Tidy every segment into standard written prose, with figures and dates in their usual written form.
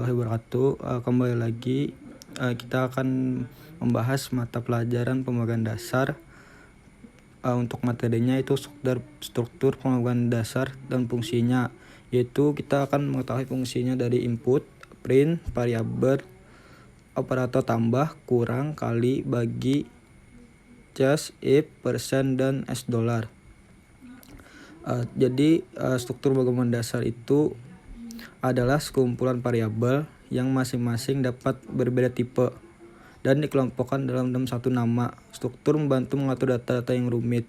wabarakatuh. Kembali lagi kita akan membahas mata pelajaran pemrograman dasar. Untuk materinya itu struktur pemrograman dasar dan fungsinya, yaitu kita akan mengetahui fungsinya dari input, print, variabel, operator tambah, kurang, kali, bagi, just, if, persen, dan $. Jadi struktur pemrograman dasar itu adalah sekumpulan variabel yang masing-masing dapat berbeda tipe dan dikelompokkan dalam satu nama. Struktur membantu mengatur data-data yang rumit,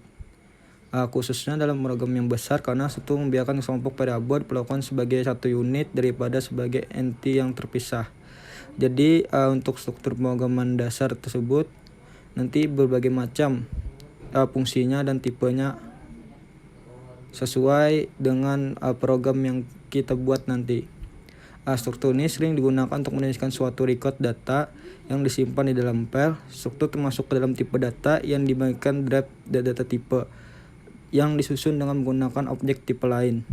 khususnya dalam program yang besar, karena struktur membiarkan kelompok variabel diperlakukan sebagai satu unit daripada sebagai enti yang terpisah. Jadi untuk struktur pemrograman dasar tersebut nanti berbagai macam fungsinya dan tipenya sesuai dengan program yang kita buat nanti. Struktur ini sering digunakan untuk menuliskan suatu record data yang disimpan di dalam file. Struktur termasuk ke dalam tipe data yang dibagikan drive data tipe yang disusun dengan menggunakan objek tipe lain.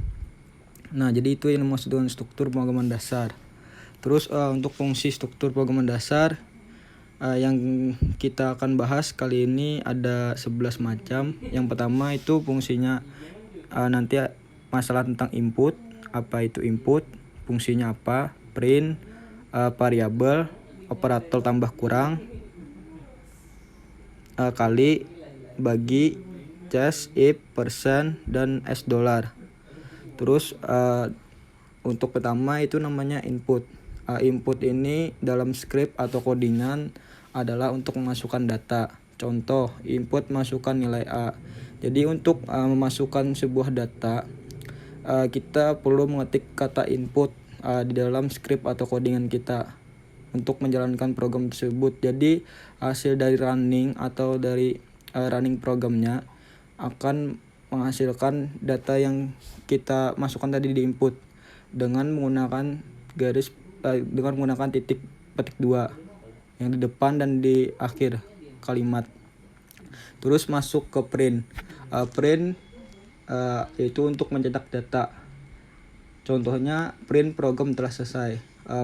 Nah, jadi itu yang dimaksud dengan struktur pemrograman dasar. Terus untuk fungsi struktur pemrograman dasar yang kita akan bahas kali ini ada 11 macam. Yang pertama itu fungsinya nanti masalah tentang input, apa itu input, fungsinya apa, print, variabel, operator tambah kurang, kali, bagi, just, if, persen, dan $. Terus untuk pertama itu namanya input. Input ini dalam script atau codingan adalah untuk memasukkan data. Contoh, input masukkan nilai A. Jadi untuk memasukkan sebuah data, kita perlu mengetik kata input di dalam script atau codingan kita untuk menjalankan program tersebut. Jadi hasil dari running atau dari running programnya akan menghasilkan data yang kita masukkan tadi di input dengan menggunakan dengan menggunakan titik petik 2 yang di depan dan di akhir kalimat. Terus masuk ke print. Print yaitu untuk mencetak data. Contohnya print program telah selesai.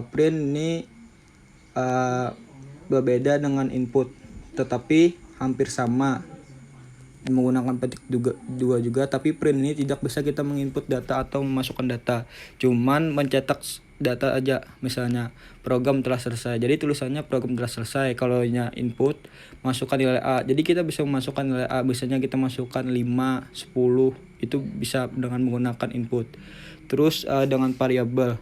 Print ini berbeda dengan input, tetapi hampir sama menggunakan petik 2 juga, tapi print ini tidak bisa kita menginput data atau memasukkan data, cuman mencetak data aja. Misalnya program telah selesai, jadi tulisannya program telah selesai. Kalau nya input masukkan nilai A, jadi kita bisa memasukkan nilai A, biasanya kita masukkan 5, 10, itu bisa dengan menggunakan input. Terus dengan variabel.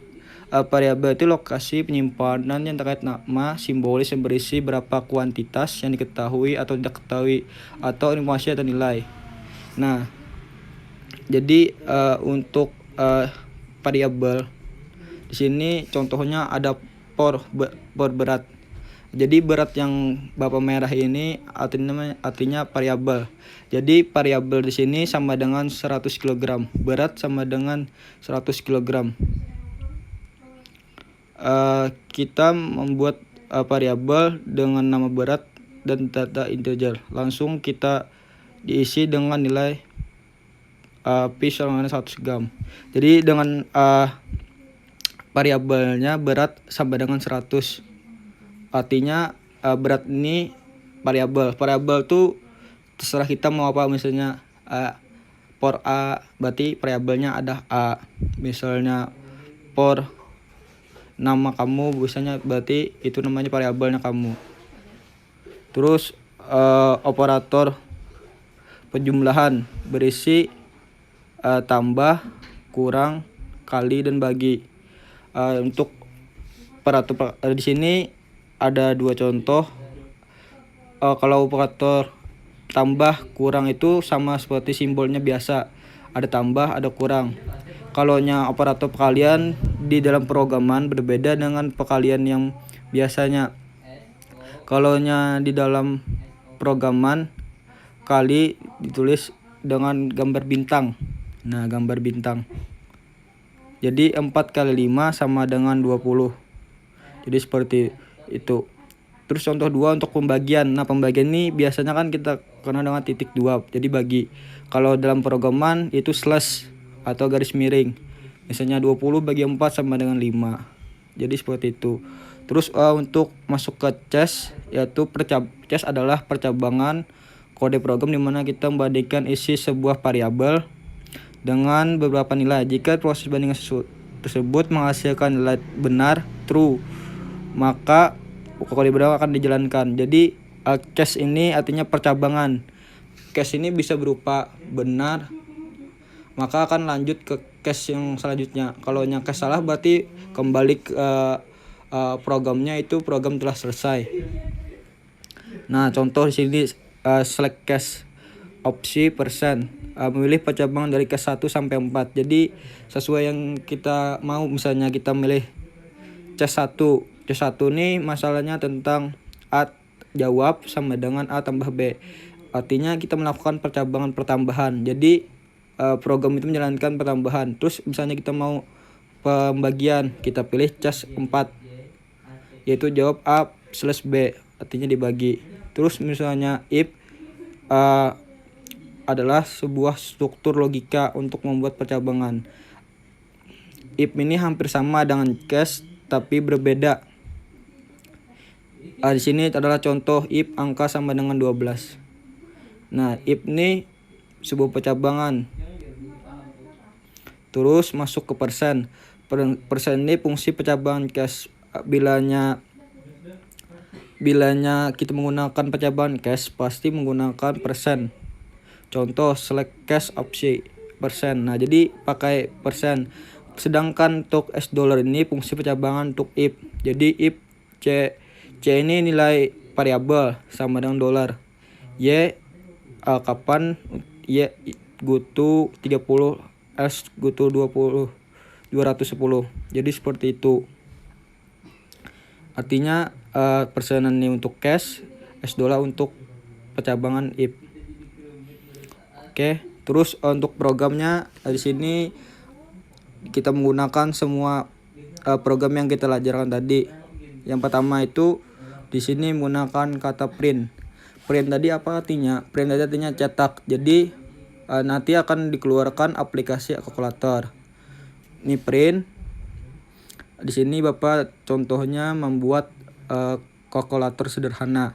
Variabel itu lokasi penyimpanan yang terkait nama simbolis yang berisi berapa kuantitas yang diketahui atau tidak ketahui, atau informasi atau nilai. Nah, jadi untuk variabel di sini contohnya ada por berat. Jadi berat yang bapak merah ini artinya variabel. Jadi variabel di sini sama dengan 100 kg. Berat sama dengan 100 kg. Kita membuat variabel dengan nama berat dan data integer. Langsung kita diisi dengan nilai P sama dengan 100 gram. Jadi dengan variabelnya berat sama dengan 100. Artinya berat ini variabel. Variabel tuh terserah kita mau apa, misalnya for A berarti variabelnya ada A. Misalnya for nama kamu, biasanya berarti itu namanya variabelnya kamu. Terus operator penjumlahan berisi tambah, kurang, kali, dan bagi. Untuk operator di sini ada 2 contoh. Kalau operator tambah kurang itu sama seperti simbolnya biasa, ada tambah ada kurang. Kalau nya operator perkalian di dalam programan berbeda dengan perkalian yang biasanya. Kalau nya di dalam programan kali ditulis dengan gambar bintang. Nah, gambar bintang. Jadi 4 kali 5 sama dengan 20. Jadi seperti itu. Terus contoh 2 untuk pembagian. Nah, pembagian ini biasanya kan kita kenal dengan titik 2. Jadi bagi. Kalau dalam programan itu slash atau garis miring. Misalnya 20 bagi 4 sama dengan 5. Jadi seperti itu. Terus untuk masuk ke cache, yaitu cache adalah percabangan kode program di mana kita membandingkan isi sebuah variabel dengan beberapa nilai. Jika proses bandingan tersebut menghasilkan nilai benar true, maka kode program akan dijalankan. Jadi cache ini artinya percabangan. Cache ini bisa berupa benar, maka akan lanjut ke cache yang selanjutnya. Kalau yang cache salah berarti kembali ke programnya, itu program telah selesai. Nah, contoh di sini select cache opsi persen, memilih percabangan dari cache 1 sampai 4. Jadi sesuai yang kita mau, misalnya kita milih cache 1. Cache 1 ini masalahnya tentang A jawab sama dengan A tambah B. Artinya kita melakukan percabangan pertambahan. Jadi program itu menjalankan pertambahan. Terus misalnya kita mau pembagian, kita pilih cache 4, yaitu jawab A/B, artinya dibagi. Terus misalnya if adalah sebuah struktur logika untuk membuat percabangan. If ini hampir sama dengan cache tapi berbeda. Di sini adalah contoh if angka sama dengan 12. Nah, if ini sebuah percabangan. Terus masuk ke persen. Persen ini fungsi percabangan cache. Bilanya kita menggunakan percabangan cache pasti menggunakan persen. Contoh select cache opsi persen. Nah, jadi pakai persen. Sedangkan untuk $, ini fungsi percabangan untuk if. Jadi if C ini nilai variabel sama dengan dolar. Y kapan Y go to 30, S go to 210. Jadi seperti itu. Artinya persenan ini untuk cache, $, untuk percabangan if. Oke, terus untuk programnya di sini kita menggunakan semua program yang kita ajarkan tadi. Yang pertama itu di sini menggunakan kata print. Print tadi apa artinya? Print tadi artinya cetak. Jadi nanti akan dikeluarkan aplikasi kalkulator. Ini print. Di sini Bapak contohnya membuat kalkulator sederhana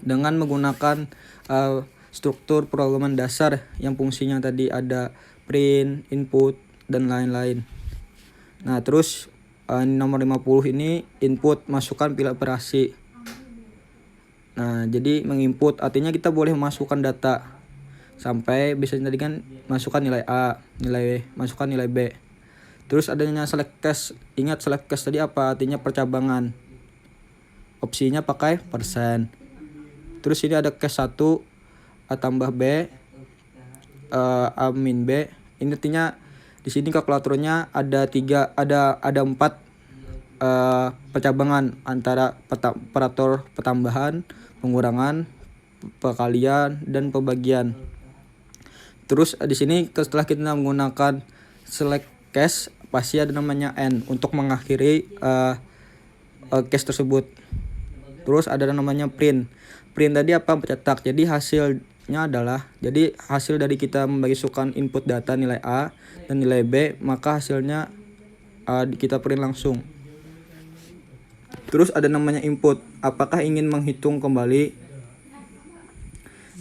dengan menggunakan struktur programan dasar yang fungsinya tadi ada print, input, dan lain-lain. Nah, terus nomor 50 ini input, masukkan pilihan operasi. Nah, jadi menginput artinya kita boleh masukkan data sampai biasanya tadi kan masukkan nilai A, nilai B, masukkan nilai B. Terus adanya select cache. Ingat select cache tadi apa? Artinya percabangan. Opsinya pakai persen. Terus ini ada cache 1 A tambah B, A min B. Ini artinya di sini kalkulatornya ada 4 percabangan antara operator pertambahan, pengurangan, perkalian, dan pembagian. Terus di sini setelah kita menggunakan select cache pasti ada namanya end untuk mengakhiri cache tersebut. Terus ada namanya print. Print tadi apa? Mencetak. Jadi hasilnya adalah, jadi hasil dari kita membagi-sukan input data nilai A dan nilai B, maka hasilnya kita print langsung. Terus ada namanya input. Apakah ingin menghitung kembali?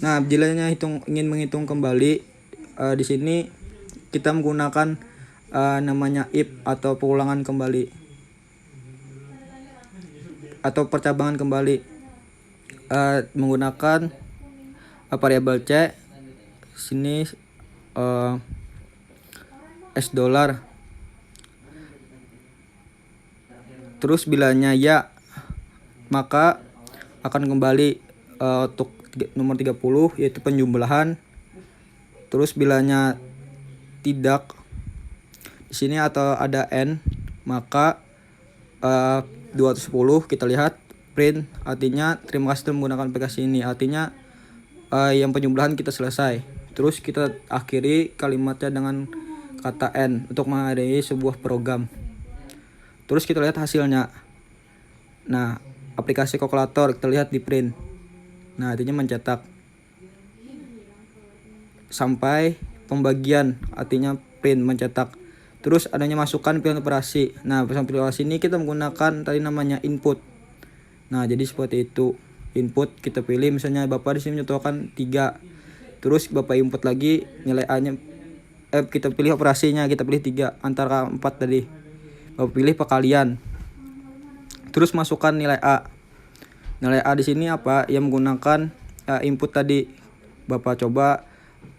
Nah, bila ingin menghitung kembali, di sini kita menggunakan namanya if atau pengulangan kembali atau percabangan kembali, menggunakan variabel C. Sini $. Terus bilanya ya, maka akan kembali untuk nomor 30, yaitu penjumlahan. Terus bilanya tidak, di sini atau ada n, maka 210 kita lihat print, artinya terima kasih telah menggunakan aplikasi ini, artinya yang penjumlahan kita selesai. Terus kita akhiri kalimatnya dengan kata n untuk mengakhiri sebuah program. Terus kita lihat hasilnya. Nah, aplikasi kalkulator kita lihat di print. Nah, artinya mencetak. Sampai pembagian, artinya print, mencetak. Terus adanya masukan pilihan operasi. Nah, pilihan operasi ini kita menggunakan tadi namanya input. Nah, jadi seperti itu. Input kita pilih, misalnya Bapak di sini mencontohkan 3. Terus Bapak input lagi nilai A-nya, kita pilih operasinya, kita pilih 3 antara 4 tadi. Bapak pilih perkalian. Terus masukkan nilai A. Nilai A di sini apa? Yang menggunakan input tadi. Bapak coba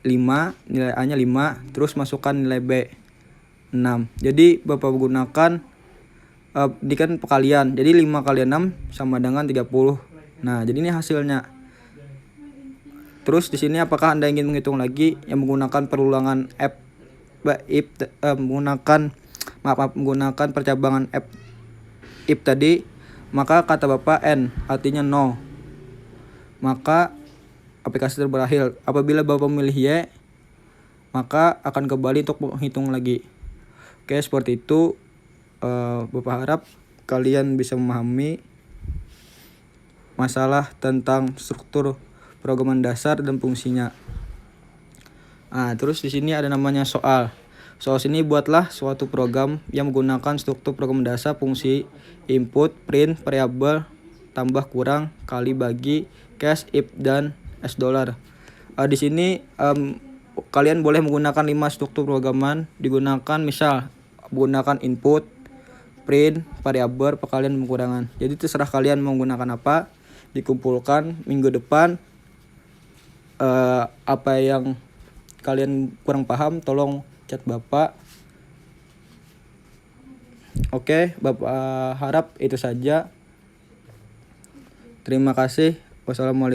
5, nilai A-nya 5, terus masukkan nilai B 6. Jadi Bapak gunakan di kan perkalian. Jadi 5 kali 6 sama dengan 30. Nah, jadi ini hasilnya. Terus di sini apakah Anda ingin menghitung lagi yang menggunakan perulangan menggunakan percabangan if tadi, maka kata Bapak n artinya no. Maka aplikasi berakhir. Apabila Bapak memilih y, maka akan kembali untuk menghitung lagi. Oke, seperti itu. Bapak harap kalian bisa memahami masalah tentang struktur programan dasar dan fungsinya. Terus di sini ada namanya soal. Soal sini buatlah suatu program yang menggunakan struktur programan dasar, fungsi, input, print, variabel, tambah, kurang, kali, bagi, case, if, dan $. Di sini kalian boleh menggunakan 5 struktur programan. Digunakan misal menggunakan input, print, variabel, perkalian, pengurangan. Jadi terserah kalian menggunakan apa. Dikumpulkan minggu depan. Apa yang kalian kurang paham tolong chat Bapak. Oke, Bapak harap itu saja. Terima kasih. Wassalamualaikum.